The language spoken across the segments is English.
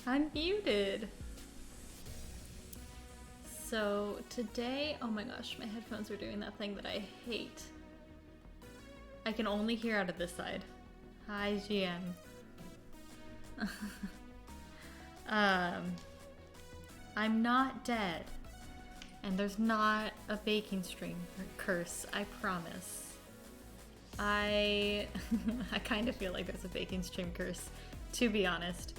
Unmuted. So today, oh my gosh, my headphones are doing that thing that I hate. I can only hear out of this side. Hi, GM. I'm not dead. And there's not a baking stream curse, I promise. I kind of feel like there's a baking stream curse, to be honest.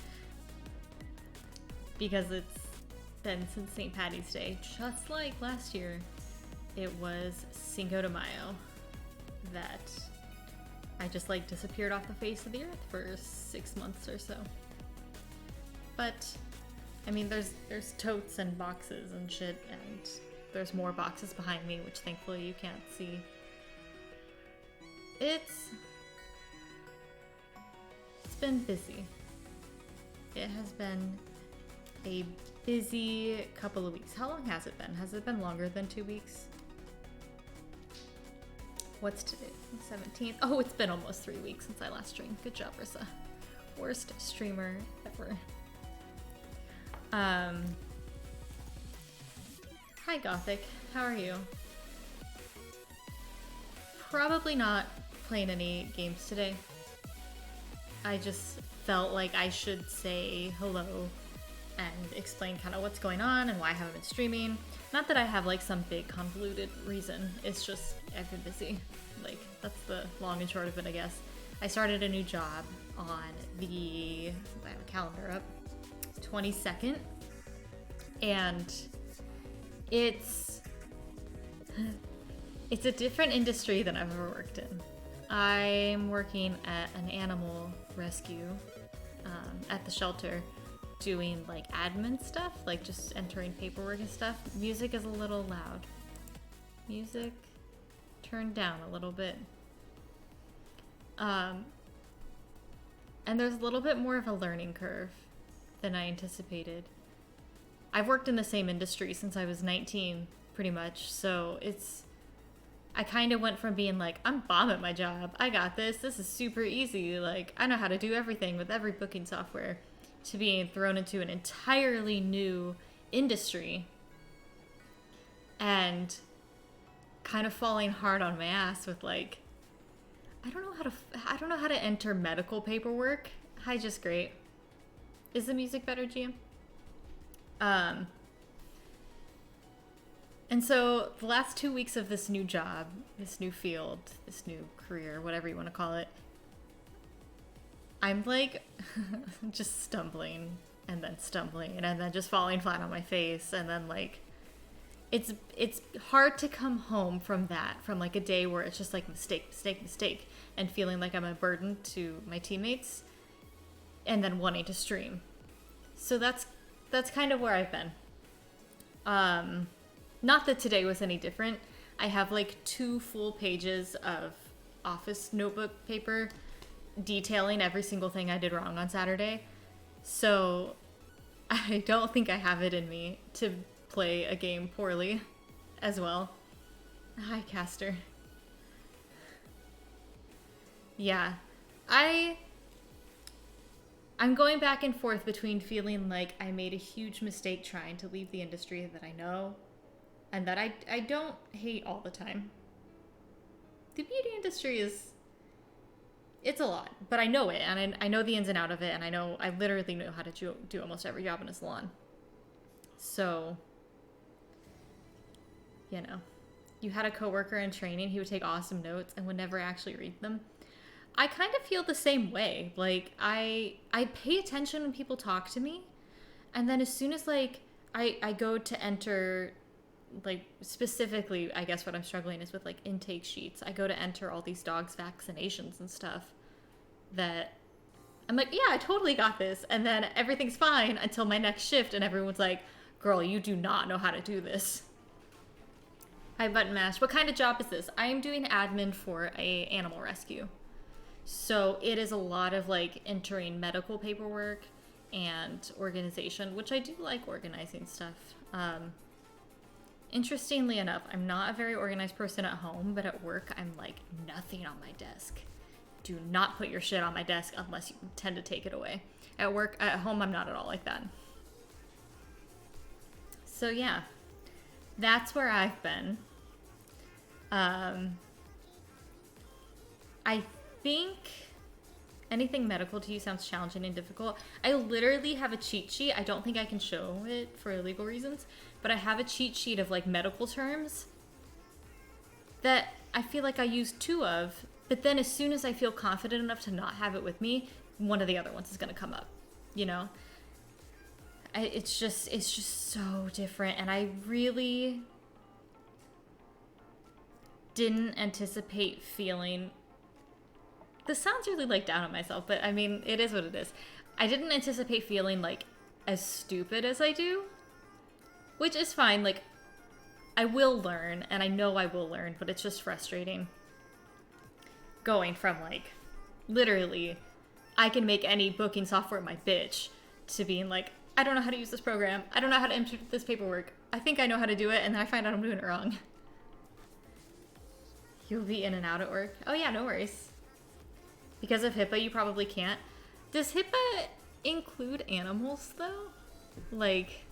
Because it's been since St. Paddy's Day, just like last year, it was Cinco de Mayo that I just like disappeared off the face of the earth for 6 months or so. But I mean, there's totes and boxes and shit, and there's more boxes behind me, which thankfully you can't see. It's been busy. It has been a busy couple of weeks. How long has it been? Has it been longer than 2 weeks? What's today? 17th? Oh, it's been almost 3 weeks since I last streamed. Good job, Rissa. Worst streamer ever. Hi, Gothic. How are you? Probably not playing any games today. I just felt like I should say hello and explain kind of what's going on and why I haven't been streaming. Not that I have like some big convoluted reason. It's just I've been busy. Like, that's the long and short of it, I guess. I started a new job on the, I have a calendar up, 22nd. And it's a different industry than I've ever worked in. I'm working at an animal rescue at the shelter, doing like admin stuff, like just entering paperwork and stuff. Music is a little loud. Music turned down a little bit. And there's a little bit more of a learning curve than I anticipated. I've worked in the same industry since I was 19, pretty much, so I kind of went from being like, I'm bomb at my job, I got this is super easy, like, I know how to do everything with every booking software, to being thrown into an entirely new industry and kind of falling hard on my ass with like, I don't know how to enter medical paperwork. Hi, just great. Is the music better, GM? And so the last 2 weeks of this new job, this new field, this new career, whatever you want to call it, I'm like just stumbling and then just falling flat on my face. And then like, it's hard to come home from like a day where it's just like mistake, and feeling like I'm a burden to my teammates and then wanting to stream. So that's kind of where I've been. Not that today was any different. I have like 2 full pages of office notebook paper detailing every single thing I did wrong on Saturday. So I don't think I have it in me to play a game poorly as well. Hi, Caster. Yeah, I'm going back and forth between feeling like I made a huge mistake trying to leave the industry that I know and that I don't hate all the time. The beauty industry it's a lot, but I know it, and I know the ins and out of it, and I literally know how to do almost every job in a salon. So, you know, you had a coworker in training, he would take awesome notes and would never actually read them. I kind of feel the same way. Like, I pay attention when people talk to me, and then as soon as, like, I go to enter, like, specifically, I guess what I'm struggling is with, like, intake sheets. I go to enter all these dogs' vaccinations and stuff that I'm like, yeah, I totally got this, and then everything's fine until my next shift, and everyone's like, girl, you do not know how to do this. Hi, Button Mash. What kind of job is this? I am doing admin for a animal rescue. So it is a lot of like entering medical paperwork and organization, which I do like organizing stuff. Interestingly enough, I'm not a very organized person at home, but at work I'm like nothing on my desk. do not put your shit on my desk unless you intend to take it away. At work, at home, I'm not at all like that. So yeah, that's where I've been. I think anything medical to you sounds challenging and difficult. I literally have a cheat sheet. I don't think I can show it for legal reasons, but I have a cheat sheet of like medical terms that I feel like I use 2 of, but then as soon as I feel confident enough to not have it with me, one of the other ones is going to come up, you know? It's just so different, and I really didn't anticipate feeling... This sounds really like down on myself, but I mean, it is what it is. I didn't anticipate feeling like as stupid as I do, which is fine. Like, I will learn, and I know I will learn, but it's just frustrating. Going from like, literally, I can make any booking software my bitch, to being like, I don't know how to use this program. I don't know how to enter this paperwork. I think I know how to do it, and then I find out I'm doing it wrong. You'll be in and out at work. Oh yeah, no worries. Because of HIPAA, you probably can't. Does HIPAA include animals, though? Like,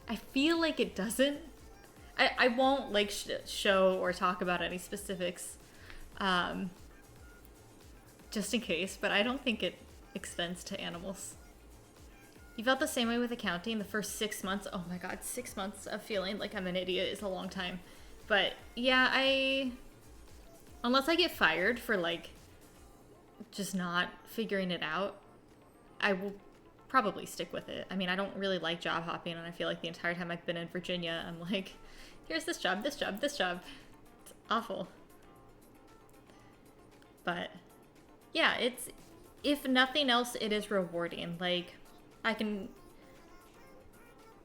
I feel like it doesn't. I won't, like, show or talk about any specifics, just in case, but I don't think it extends to animals. You felt the same way with accounting the first 6 months? Oh my god, 6 months of feeling like I'm an idiot is a long time. But, yeah, unless I get fired for, like, just not figuring it out, I will probably stick with it. I mean, I don't really like job hopping, and I feel like the entire time I've been in Virginia, I'm like, here's this job, this job, this job. It's awful. But yeah, it's, if nothing else, it is rewarding. Like,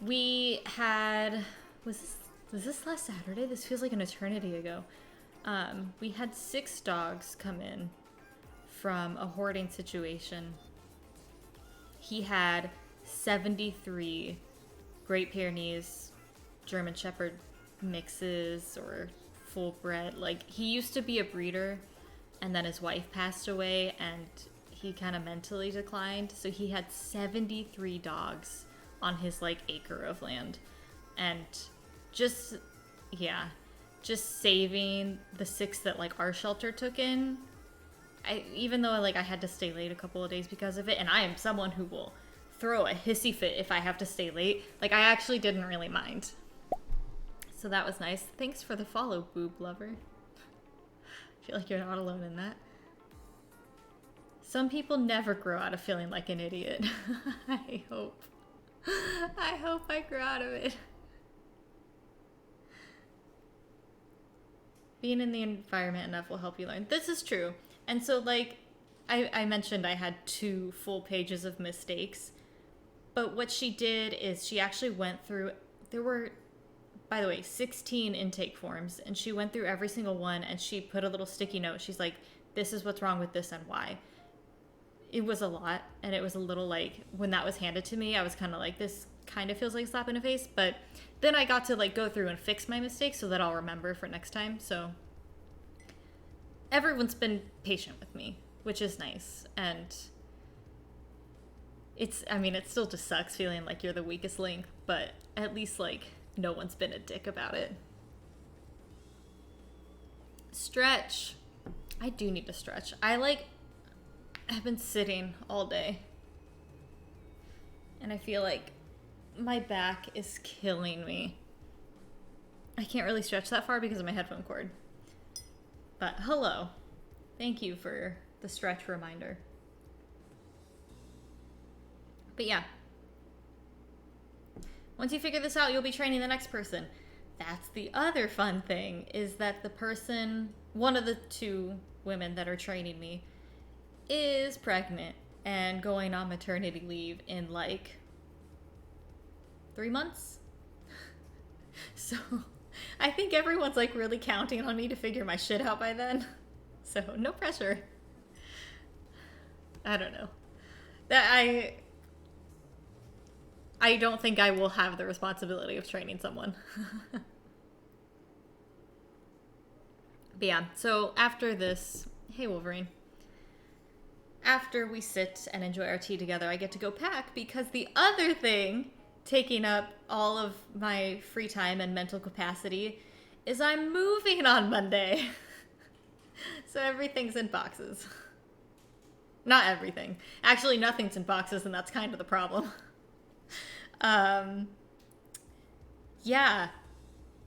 we had, was this last Saturday? This feels like an eternity ago. We had 6 dogs come in from a hoarding situation. He had 73 Great Pyrenees, German Shepherd mixes, or full bred. Like, he used to be a breeder, and then his wife passed away, and he kind of mentally declined. So he had 73 dogs on his, like, acre of land. And just saving the 6 that, like, our shelter took in, even though, like, I had to stay late a couple of days because of it, and I am someone who will throw a hissy fit if I have to stay late, like, I actually didn't really mind. So that was nice. Thanks for the follow, boob lover. I feel like you're not alone in that. Some people never grow out of feeling like an idiot. I hope I grow out of it. Being in the environment enough will help you learn. This is true. And so, like, I mentioned I had 2 full pages of mistakes. But what she did is she actually went through, there were, by the way, 16 intake forms. And she went through every single one, and she put a little sticky note. She's like, this is what's wrong with this and why. It was a lot. And it was a little, like, when that was handed to me, I was kind of like, this kind of feels like a slap in the face. But then I got to, like, go through and fix my mistakes so that I'll remember for next time. So everyone's been patient with me, which is nice. And it still just sucks feeling like you're the weakest link, but at least, like, no one's been a dick about it. Stretch. I do need to stretch. I've been sitting all day, and I feel like my back is killing me. I can't really stretch that far because of my headphone cord. But hello. Thank you for the stretch reminder. But yeah. Once you figure this out, you'll be training the next person. That's the other fun thing, is that the person, one of the 2 women that are training me, is pregnant and going on maternity leave in, like, 3 months. So I think everyone's, like, really counting on me to figure my shit out by then. So no pressure. I don't know. I don't think I will have the responsibility of training someone. But yeah, so after this, hey Wolverine. after we sit and enjoy our tea together, I get to go pack because the other thing taking up all of my free time and mental capacity is I'm moving on Monday. So everything's in boxes. Not everything. Actually, nothing's in boxes, and that's kind of the problem. Um, yeah.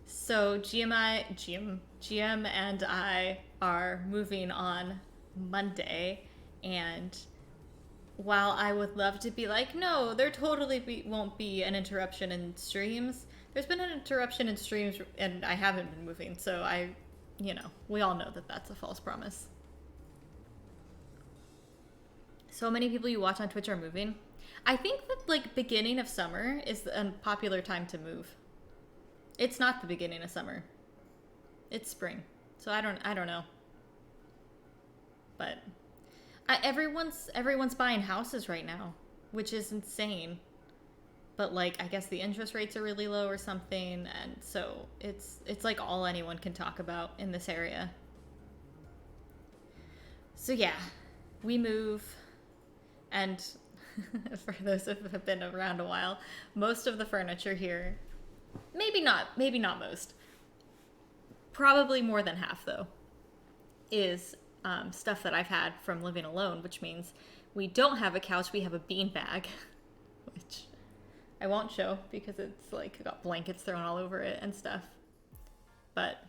So GM and I are moving on Monday, and while I would love to be like, no, there won't be an interruption in streams, there's been an interruption in streams, and I haven't been moving, so we all know that that's a false promise. So many people you watch on Twitch are moving. I think that like beginning of summer is a popular time to move. It's not the beginning of summer. It's spring. So I don't know. But everyone's buying houses right now, which is insane. But like I guess the interest rates are really low or something, and so it's like all anyone can talk about in this area. So yeah, we move, and for those who have been around a while, most of the furniture here, maybe not most, probably more than half though, is stuff that I've had from living alone, which means we don't have a couch, we have a beanbag, which I won't show because it's like got blankets thrown all over it and stuff. But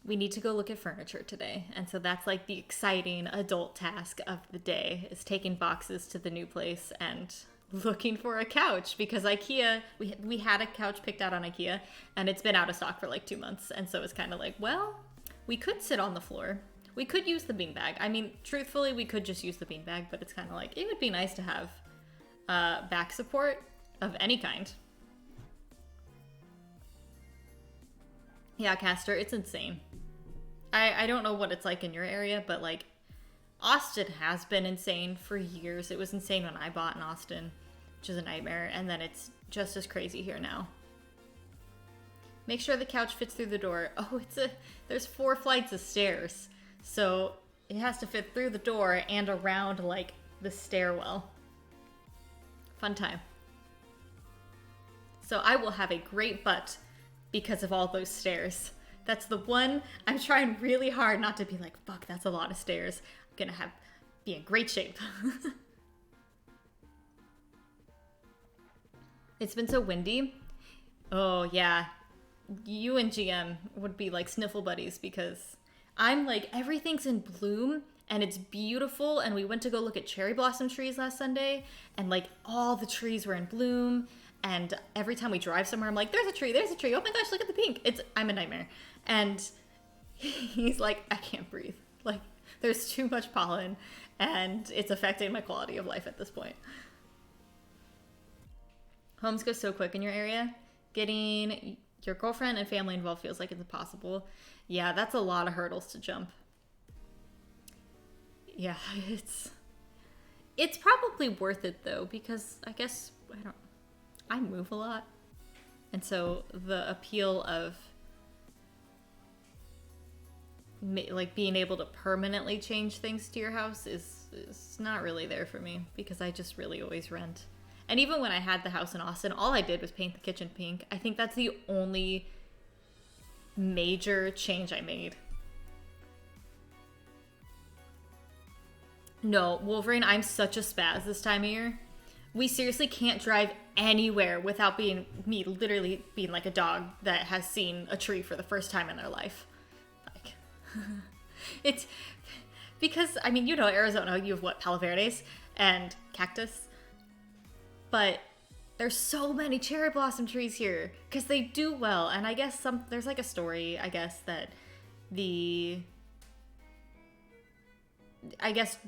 we need to go look at furniture today. And so that's like the exciting adult task of the day, is taking boxes to the new place and looking for a couch, because IKEA, we had a couch picked out on IKEA and it's been out of stock for like 2 months. And so it's kind of like, well, we could sit on the floor. We could use the beanbag. I mean, truthfully, we could just use the beanbag, but it's kind of like, it would be nice to have back support of any kind. Yeah, Castor, it's insane. I don't know what it's like in your area, but like Austin has been insane for years. It was insane when I bought in Austin, which is a nightmare, and then it's just as crazy here now. Make sure the couch fits through the door. Oh, there's 4 flights of stairs, so it has to fit through the door and around like the stairwell. Fun time. So I will have a great butt because of all those stairs. That's the one. I'm trying really hard not to be like, fuck, that's a lot of stairs. I'm gonna be in great shape. It's been so windy. Oh yeah, you and GM would be like sniffle buddies, because I'm like, everything's in bloom and it's beautiful, and we went to go look at cherry blossom trees last Sunday, and like all the trees were in bloom, and every time we drive somewhere I'm like, there's a tree, oh my gosh, look at the pink. I'm a nightmare. And he's like, I can't breathe, like there's too much pollen and it's affecting my quality of life at this point. Homes go so quick in your area. Getting your girlfriend and family involved feels like it's impossible. Yeah, that's a lot of hurdles to jump. Yeah, it's probably worth it though, because I guess I move a lot, and so the appeal of like being able to permanently change things to your house is not really there for me, because I just really always rent. And even when I had the house in Austin, all I did was paint the kitchen pink. I think that's the only major change I made. No, Wolverine, I'm such a spaz this time of year. We seriously can't drive anywhere without me literally being like a dog that has seen a tree for the first time in their life. Like, it's because, I mean, Arizona, you have what, Palo Verdes and cactus? But there's so many cherry blossom trees here because they do well. And I guess there's like a story, I guess, that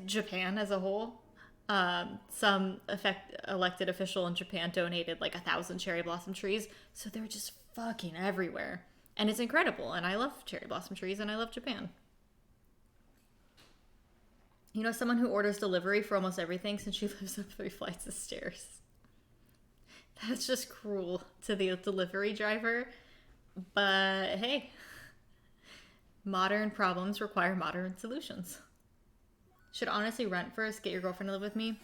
Japan as a whole, some elected official in Japan donated like 1,000 cherry blossom trees, so they're just fucking everywhere, and it's incredible. And I love cherry blossom trees, and I love Japan. Someone who orders delivery for almost everything since she lives up 3 flights of stairs. That's just cruel to the delivery driver, but hey, modern problems require modern solutions. Should honestly rent first, get your girlfriend to live with me.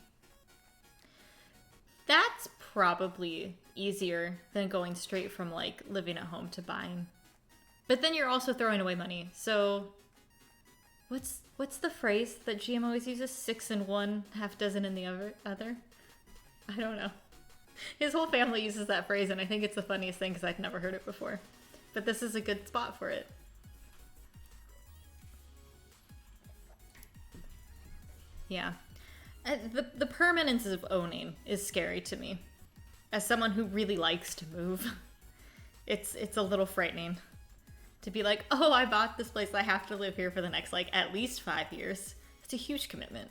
That's probably easier than going straight from like living at home to buying. But then you're also throwing away money. So what's the phrase that GM always uses? 6 in one, half dozen in the other? I don't know. His whole family uses that phrase, and I think it's the funniest thing because I've never heard it before. But this is a good spot for it. Yeah. The permanence of owning is scary to me. As someone who really likes to move, it's a little frightening to be like, oh, I bought this place, I have to live here for the next, like, at least 5 years. It's a huge commitment.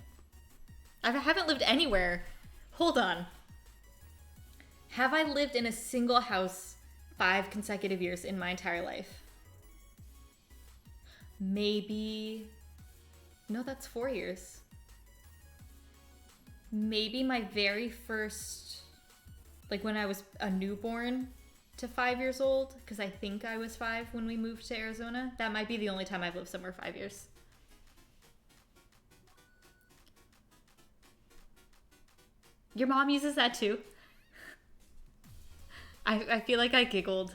I haven't lived anywhere. Hold on. Have I lived in a single house 5 consecutive years in my entire life? Maybe... No, that's 4 years. Maybe my very first... Like, when I was a newborn to 5 years old, because I think I was 5 when we moved to Arizona. That might be the only time I've lived somewhere 5 years. Your mom uses that too? I feel like I giggled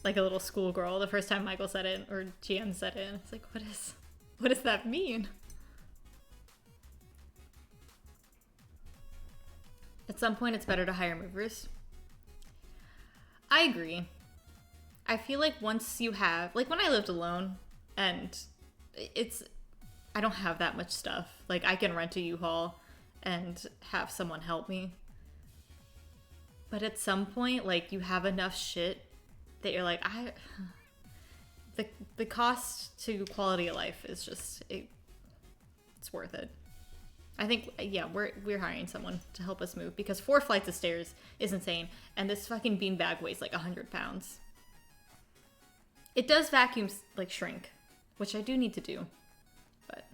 like a little schoolgirl the first time Michael said it, or GM said it, and it's like, what does that mean? At some point, it's better to hire movers. I agree. I feel like once you have, like when I lived alone, and I don't have that much stuff. Like I can rent a U-Haul and have someone help me. But at some point, like you have enough shit that you're like, the cost to quality of life is just, it's worth it. I think, yeah, we're hiring someone to help us move because 4 flights of stairs is insane. And this fucking beanbag weighs like 100 pounds. It does vacuum, like, shrink, which I do need to do. But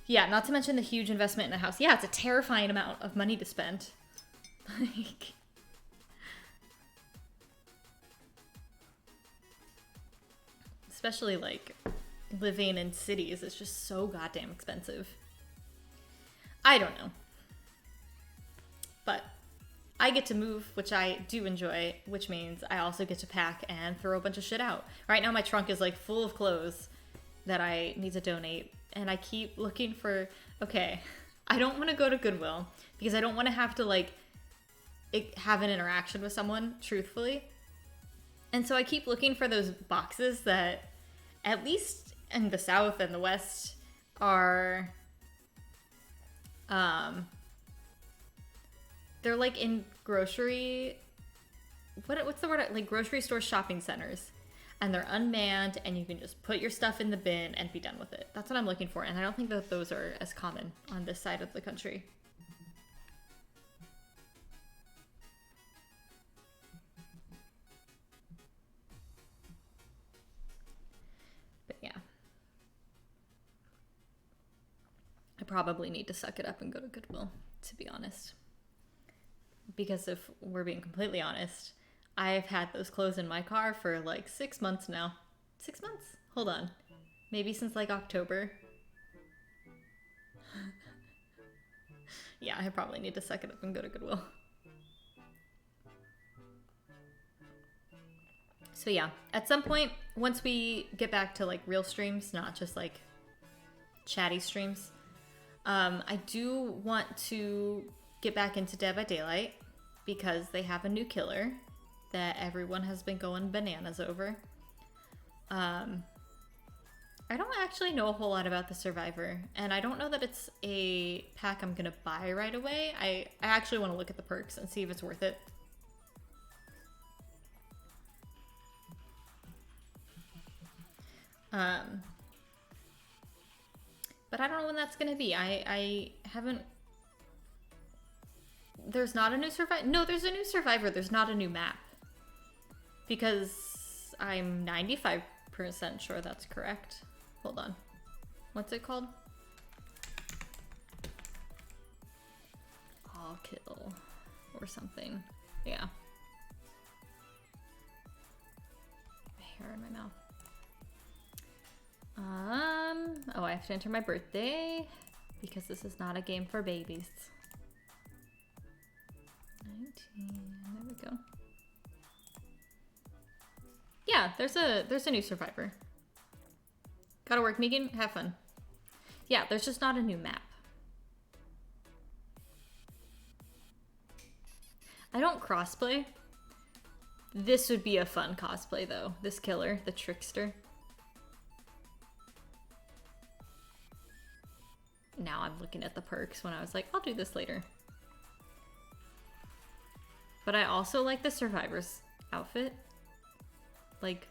yeah, not to mention the huge investment in a house. Yeah, it's a terrifying amount of money to spend. Like, especially like living in cities is just so goddamn expensive. I don't know. But I get to move, which I do enjoy, which means I also get to pack and throw a bunch of shit out. Right now my trunk is like full of clothes that I need to donate, and I keep looking for, okay, I don't want to go to Goodwill because I don't want to have to like have an interaction with someone, truthfully. And so I keep looking for those boxes that, at least in the South and the West, are they're like in grocery, what's the word, like grocery store shopping centers, and they're unmanned and you can just put your stuff in the bin and be done with it. That's what I'm looking for, and I don't think that those are as common on this side of the country. But yeah, I probably need to suck it up and go to Goodwill, to be honest. Because if we're being completely honest, I've had those clothes in my car for like 6 months now. 6 months? Hold on. Maybe since like October. Yeah, I probably need to suck it up and go to Goodwill. So yeah, at some point, once we get back to like real streams, not just like chatty streams, I do want to get back into Dead by Daylight because they have a new killer that everyone has been going bananas over. I don't actually know a whole lot about the Survivor, and I don't know that it's a pack I'm gonna buy right away. I actually want to look at the perks and see if it's worth it. But I don't know when that's gonna be. I haven't... There's not a new Survivor? No, there's a new Survivor. There's not a new map. Because I'm 95% sure that's correct. Hold on. What's it called? All Kill or something. Yeah. My hair in my mouth. Oh, I I have to enter my birthday because this is not a game for babies. 19, there we go. Yeah, there's a new survivor. Gotta work, Megan, have fun. Yeah, there's just not a new map. I don't crossplay. This would be a fun cosplay though. This killer, the trickster. Now I'm looking at the perks when I was like, I'll do this later. But I also like the survivor's outfit. Like,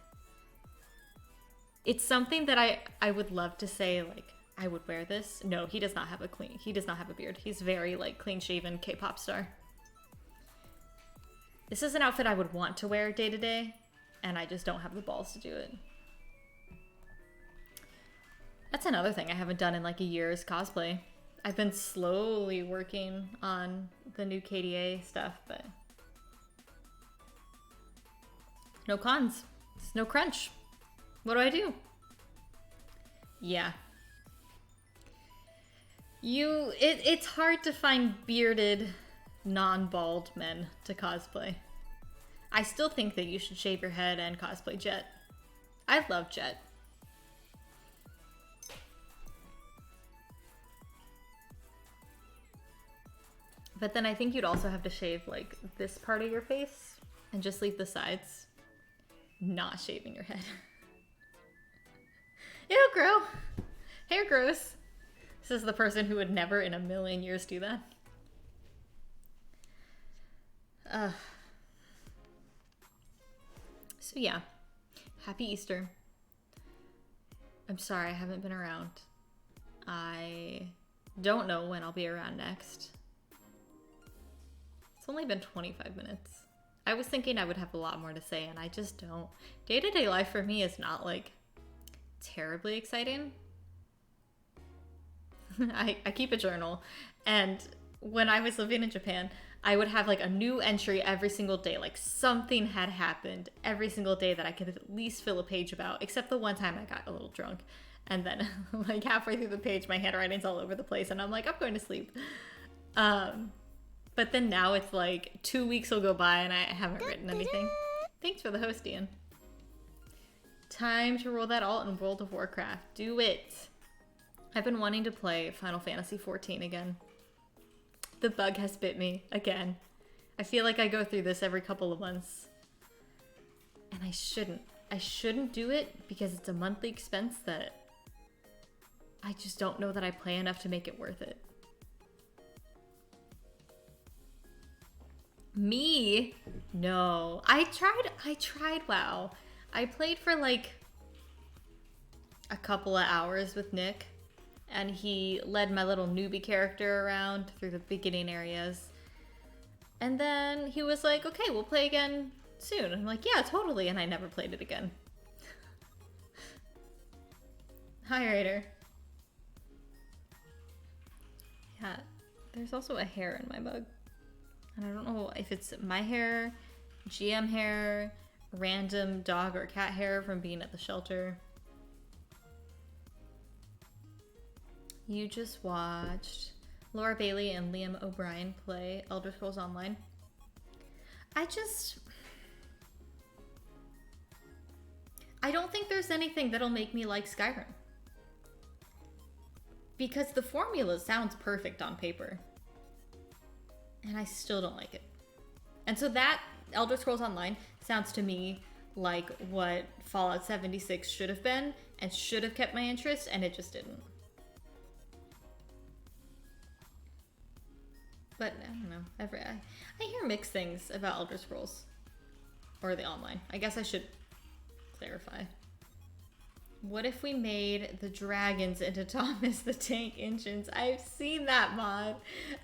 it's something that I would love to say, like, I would wear this. No, he does not have a beard. He's very, like, clean-shaven K-pop star. This is an outfit I would want to wear day to day, and I just don't have the balls to do it. That's another thing I haven't done in like a year is cosplay. I've been slowly working on the new KDA stuff, but no cons. It's no crunch. What do I do? Yeah. It's hard to find bearded, non-bald men to cosplay. I still think that you should shave your head and cosplay Jet. I love Jet. But then I think you'd also have to shave like this part of your face and just leave the sides. Not shaving your head. It'll grow. Hair grows. This is the person who would never in a million years do that. So yeah, happy Easter. I'm sorry I haven't been around. I don't know when I'll be around next. It's only been 25 minutes. I was thinking I would have a lot more to say and I just don't. Day-to-day life for me is not like terribly exciting. I keep a journal, and when I was living in Japan, I would have like a new entry every single day. Like something had happened every single day that I could at least fill a page about, except the one time I got a little drunk. And then like halfway through the page, my handwriting's all over the place and I'm like, I'm going to sleep. But then now it's like 2 weeks will go by and I haven't written anything. Thanks for the host, Ian. Time to roll that alt in World of Warcraft. Do it. I've been wanting to play Final Fantasy XIV again. The bug has bit me again. I feel like I go through this every couple of months. And I shouldn't. I shouldn't do it because it's a monthly expense that I just don't know that I play enough to make it worth it. Me? No. I tried WoW. I played for like a couple of hours with Nick, and he led my little newbie character around through the beginning areas. And then he was like, okay, we'll play again soon. I'm like, yeah, totally. And I never played it again. Hi, Raider. Yeah, there's also a hair in my mug. And I don't know if it's my hair, GM hair, random dog or cat hair from being at the shelter. You just watched Laura Bailey and Liam O'Brien play Elder Scrolls Online. I don't think there's anything that'll make me like Skyrim. Because the formula sounds perfect on paper. And I still don't like it. And so that Elder Scrolls Online sounds to me like what Fallout 76 should have been and should have kept my interest, and it just didn't. But I don't know. I hear mixed things about Elder Scrolls. Or the online. I guess I should clarify. What if we made the dragons into Thomas the Tank Engines? I've seen that mod,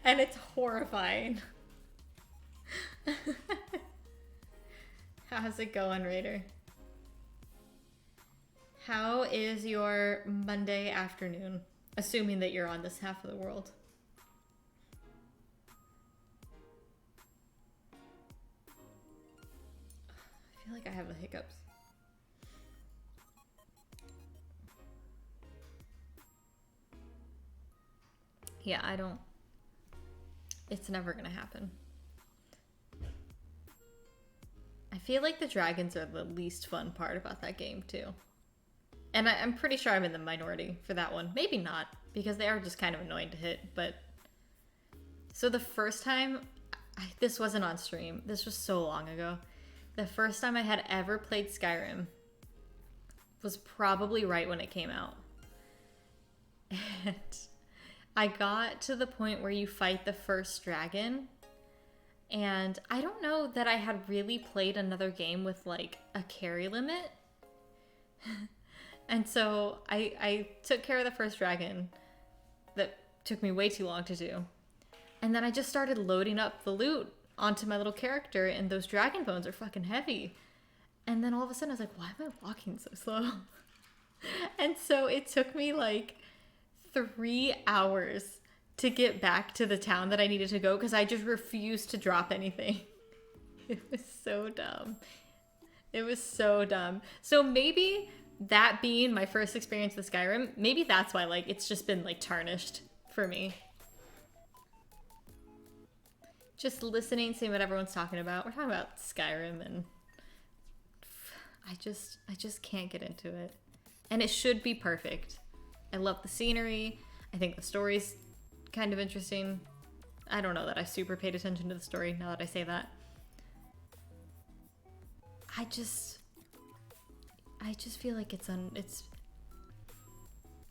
and it's horrifying. How's it going, Raider? How is your Monday afternoon? Assuming that you're on this half of the world. I feel like I have the hiccups. Yeah, I don't. It's never gonna happen. I feel like the dragons are the least fun part about that game, too. And I'm pretty sure I'm in the minority for that one. Maybe not, because they are just kind of annoying to hit, but... So the first time... This wasn't on stream. This was so long ago. The first time I had ever played Skyrim was probably right when it came out. And I got to the point where you fight the first dragon, and I don't know that I had really played another game with like a carry limit. And so I took care of the first dragon that took me way too long to do. And then I just started loading up the loot onto my little character, and those dragon bones are fucking heavy. And then all of a sudden I was like, why am I walking so slow? And so it took me like 3 hours to get back to the town that I needed to go because I just refused to drop anything. It was so dumb. It was so dumb. So maybe that being my first experience with Skyrim, maybe that's why like it's just been like tarnished for me. Just listening, seeing what everyone's talking about. We're talking about Skyrim, and I just can't get into it. And it should be perfect. I love the scenery. I think the story's kind of interesting. I don't know that I super paid attention to the story now that I say that. I just feel like it's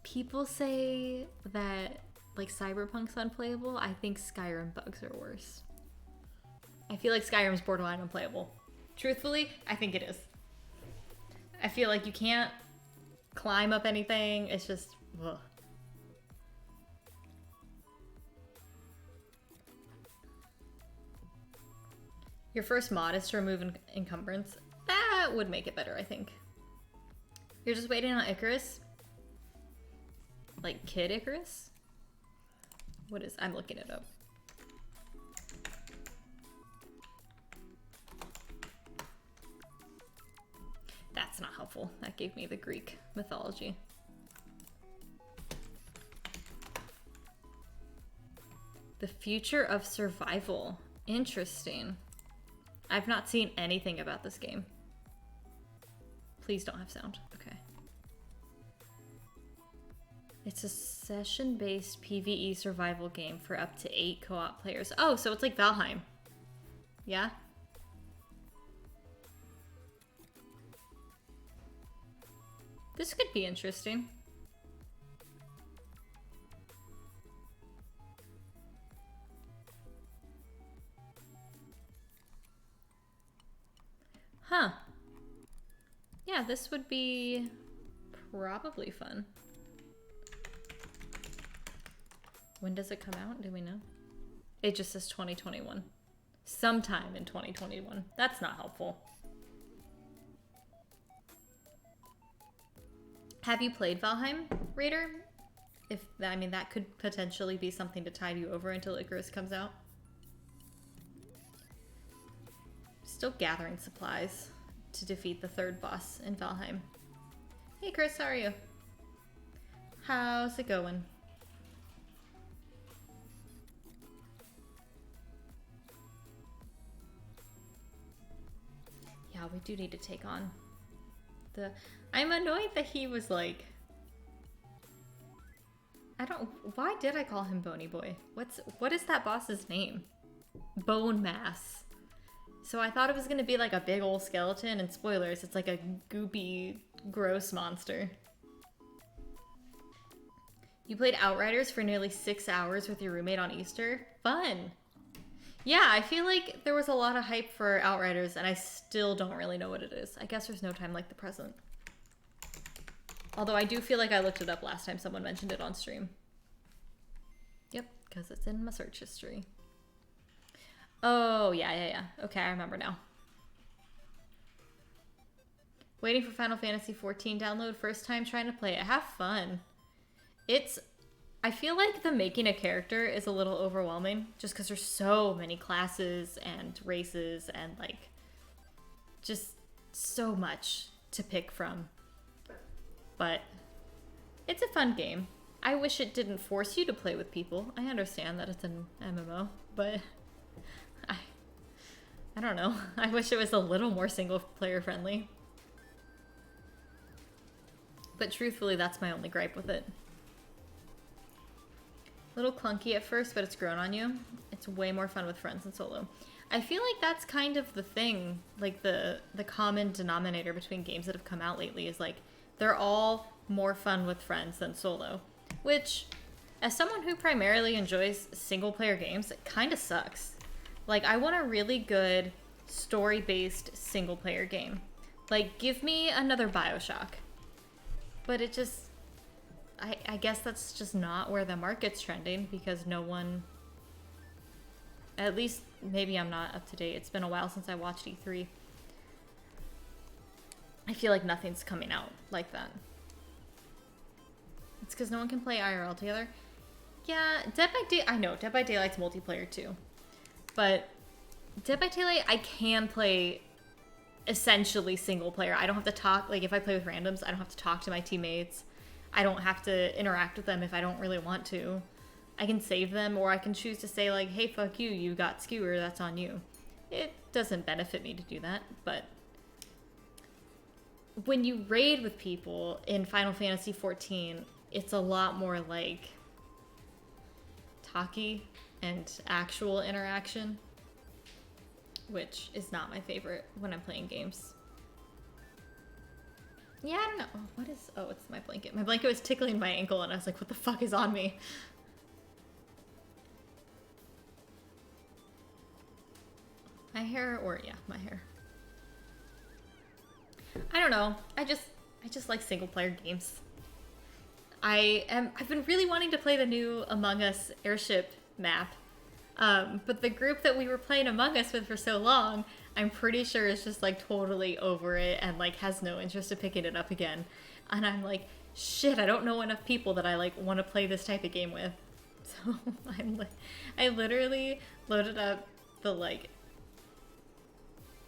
people say that like Cyberpunk's unplayable. I think Skyrim bugs are worse. I feel like Skyrim's borderline unplayable. Truthfully, I think it is. I feel like you can't climb up anything. It's just, ugh. Your first mod is to remove encumbrance. That would make it better, I think. You're just waiting on Icarus? Like Kid Icarus? What is, I'm looking it up. That's not helpful. That gave me the Greek mythology. The future of survival. Interesting. I've not seen anything about this game. Please don't have sound. Okay. It's a session-based PvE survival game for up to 8 co-op players. Oh, so it's like Valheim. Yeah? This could be interesting. Huh. Yeah, this would be probably fun. When does it come out? Do we know? It just says 2021. Sometime in 2021. That's not helpful. Have you played Valheim, Raider? I mean, that could potentially be something to tide you over until Icarus comes out. Still gathering supplies to defeat the third boss in Valheim. Hey Chris, how are you? How's it going? Yeah, we do need to take on the... I'm annoyed that he was like... Why did I call him Bony Boy? What is that boss's name? Bone Mass. So I thought it was gonna be like a big old skeleton, and spoilers, it's like a goopy, gross monster. You played Outriders for nearly 6 hours with your roommate on Easter? Fun! Yeah, I feel like there was a lot of hype for Outriders, and I still don't really know what it is. I guess there's no time like the present. Although I do feel like I looked it up last time someone mentioned it on stream. Yep, because it's in my search history. Oh, yeah. Okay, I remember now. Waiting for Final Fantasy XIV download. First time trying to play it. Have fun. I feel like the making a character is a little overwhelming just because there's so many classes and races and like just so much to pick from. But it's a fun game. I wish it didn't force you to play with people. I understand that it's an MMO, but I, I don't know. I wish it was a little more single player friendly. But truthfully, that's my only gripe with it. Little clunky at first, but it's grown on you. It's way more fun with friends than solo. I feel like that's kind of the thing, like the common denominator between games that have come out lately is like they're all more fun with friends than solo, which as someone who primarily enjoys single player games, it kind of sucks. Like I want a really good story-based single player game. Like give me another BioShock. But it just I guess that's just not where the market's trending because no one, at least maybe I'm not up to date. It's been a while since I watched E3. I feel like nothing's coming out like that. It's because no one can play IRL together. Yeah, Dead by Daylight, I know, Dead by Daylight's multiplayer too. But Dead by Daylight, I can play essentially single player. I don't have to talk, like if I play with randoms, I don't have to talk to my teammates. I don't have to interact with them if I don't really want to. I can save them, or I can choose to say like, hey, fuck you, you got skewer, that's on you. It doesn't benefit me to do that, but when you raid with people in Final Fantasy XIV, it's a lot more like talky and actual interaction, which is not my favorite when I'm playing games. Yeah, I don't know. Oh, what is... Oh, it's my blanket. My blanket was tickling my ankle, and I was like, what the fuck is on me? My hair, or... Yeah, my hair. I don't know. I just like single-player games. I've been really wanting to play the new Among Us airship map. But the group that we were playing Among Us with for so long, I'm pretty sure is just like totally over it and like has no interest in picking it up again. And I'm like, shit, I don't know enough people that I like want to play this type of game with. So I literally loaded up the like,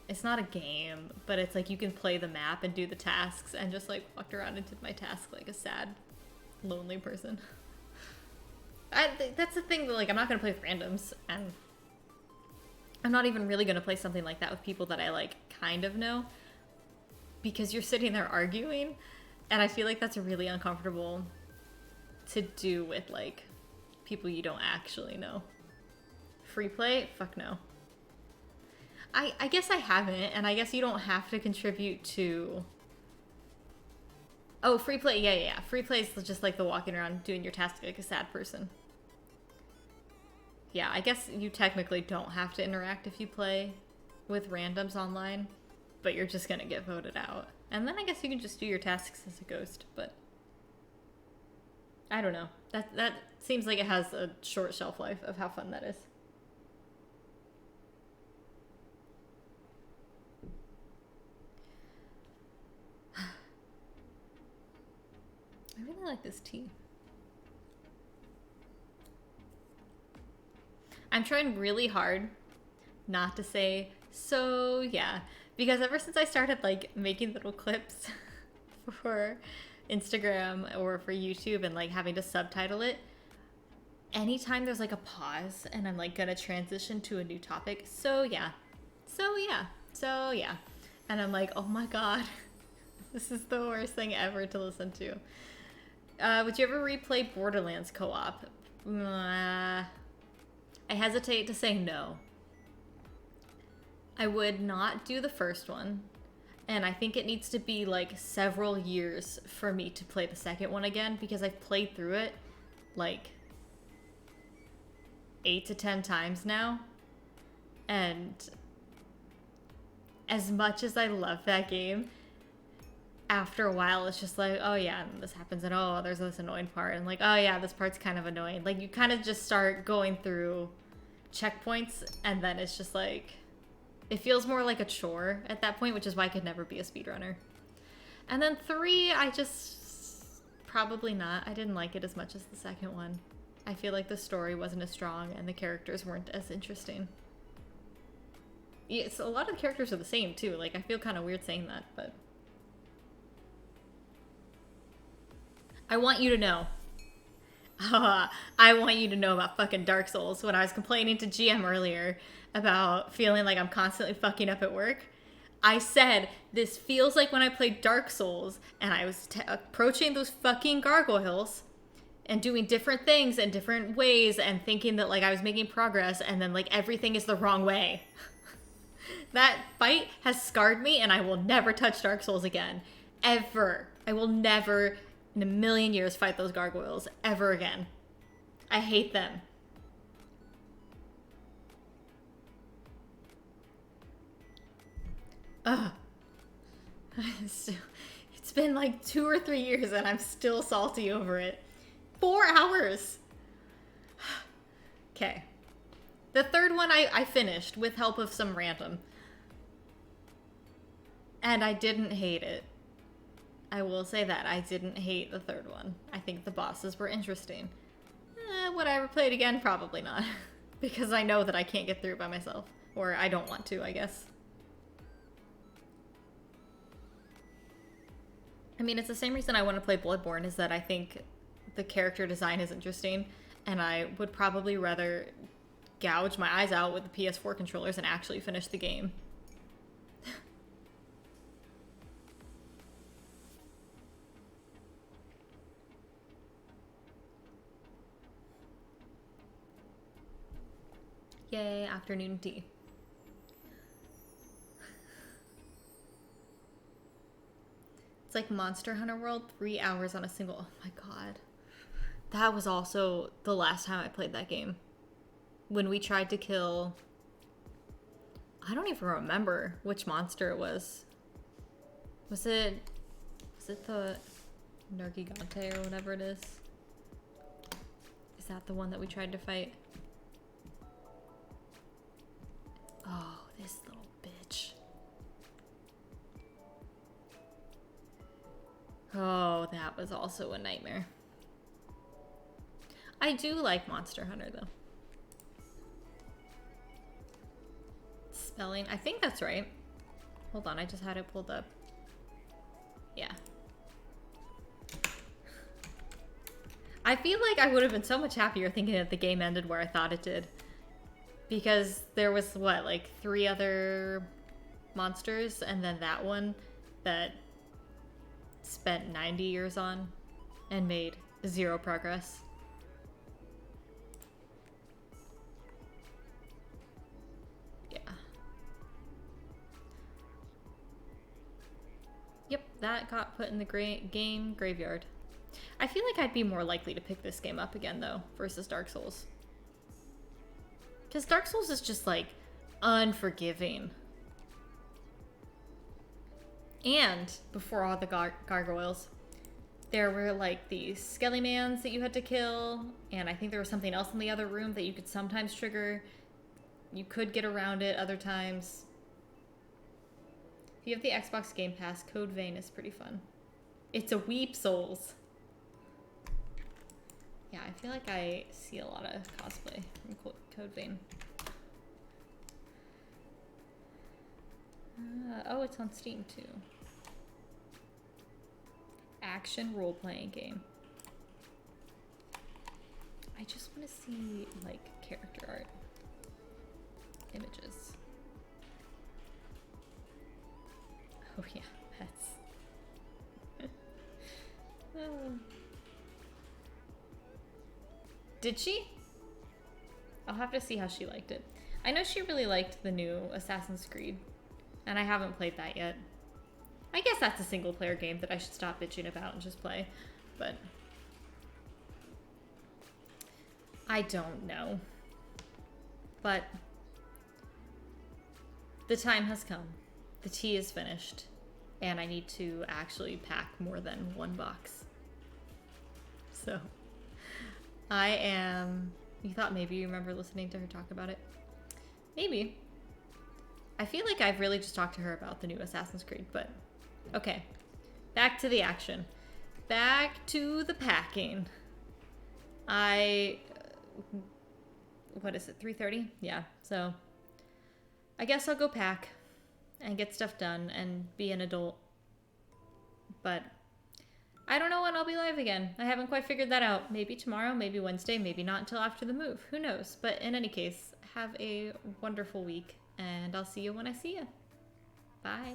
it's not a game, but it's like you can play the map and do the tasks and just like walked around and did my task like a sad, lonely person. That's the thing, that like I'm not gonna play with randoms, and I'm not even really gonna play something like that with people that I like kind of know, because you're sitting there arguing, and I feel like that's really uncomfortable to do with like people you don't actually know. Free play? Fuck no. I guess I haven't, and I guess you don't have to contribute to... Oh, free play, yeah. Free play is just like the walking around doing your task like a sad person. Yeah, I guess you technically don't have to interact if you play with randoms online, but you're just gonna get voted out. And then I guess you can just do your tasks as a ghost, but... I don't know. That seems like it has a short shelf life of how fun that is. I really like this tea. I'm trying really hard not to say, so yeah, because ever since I started like making little clips for Instagram or for YouTube and like having to subtitle it, anytime there's like a pause and I'm like gonna transition to a new topic, so yeah, and I'm like, oh my god, this is the worst thing ever to listen to. Would you ever replay Borderlands co-op? I hesitate to say no. I would not do the first one, and I think it needs to be like several years for me to play the second one again, because I've played through it like 8 to 10 times now, and as much as I love that game, after a while it's just like, oh yeah, and this happens, and oh, there's this annoying part, and like, oh yeah, this part's kind of annoying. Like you kind of just start going through checkpoints, and then it's just like, it feels more like a chore at that point, which is why I could never be a speedrunner. And then 3, I just, probably not. I didn't like it as much as the second one. I feel like the story wasn't as strong and the characters weren't as interesting. It's a lot of the characters are the same too. Like I feel kind of weird saying that, but I want you to know I want you to know about fucking Dark Souls. When I was complaining to GM earlier about feeling like I'm constantly fucking up at work, I said this feels like when I played Dark Souls and I was approaching those fucking gargoyles and doing different things in different ways and thinking that like I was making progress, and then like everything is the wrong way. That fight has scarred me, and I will never touch Dark Souls again. Ever. I will never in a million years fight those gargoyles ever again. I hate them. Ugh. It's been like 2 or 3 years and I'm still salty over it. 4 hours. Okay. The third one I finished with help of some random. And I didn't hate it. I will say that. I didn't hate the third one. I think the bosses were interesting. Would I ever play it again? Probably not. Because I know that I can't get through it by myself. Or I don't want to, I guess. I mean, it's the same reason I want to play Bloodborne, is that I think the character design is interesting, and I would probably rather gouge my eyes out with the PS4 controllers and actually finish the game. Yay, afternoon tea. It's like Monster Hunter World, 3 hours on a single... Oh my god. That was also the last time I played that game. When we tried to kill... I don't even remember which monster it was. Was it the Nergigante or whatever it is? Is that the one that we tried to fight? Oh, this little bitch. Oh, that was also a nightmare. I do like Monster Hunter, though. Spelling, I think that's right. Hold on, I just had it pulled up. Yeah. I feel like I would have been so much happier thinking that the game ended where I thought it did. Because there was, what, like 3 other monsters, and then that one that spent 90 years on and made 0 progress. Yeah. Yep, that got put in the game graveyard. I feel like I'd be more likely to pick this game up again, though, versus Dark Souls. Because Dark Souls is just, like, unforgiving. And, before all the gargoyles, there were, like, these Skelly-mans that you had to kill, and I think there was something else in the other room that you could sometimes trigger. You could get around it other times. If you have the Xbox Game Pass, Code Vein is pretty fun. It's a Weep Souls. Yeah, I feel like I see a lot of cosplay from Code Vein. Oh, it's on Steam too. Action role-playing game. I just want to see, like, character art. Images. Oh yeah, pets. Did she? I'll have to see how she liked it. I know she really liked the new Assassin's Creed, and I haven't played that yet. I guess that's a single-player game that I should stop bitching about and just play, but I don't know. But the time has come. The tea is finished, and I need to actually pack more than 1 box. So I am... You thought maybe you remember listening to her talk about it? Maybe. I feel like I've really just talked to her about the new Assassin's Creed, but okay. Back to the action. Back to the packing. What is it, 3:30? Yeah, so I guess I'll go pack and get stuff done and be an adult. But I don't know when I'll be live again. I haven't quite figured that out. Maybe tomorrow, maybe Wednesday, maybe not until after the move. Who knows? But in any case, have a wonderful week, and I'll see you when I see you. Bye.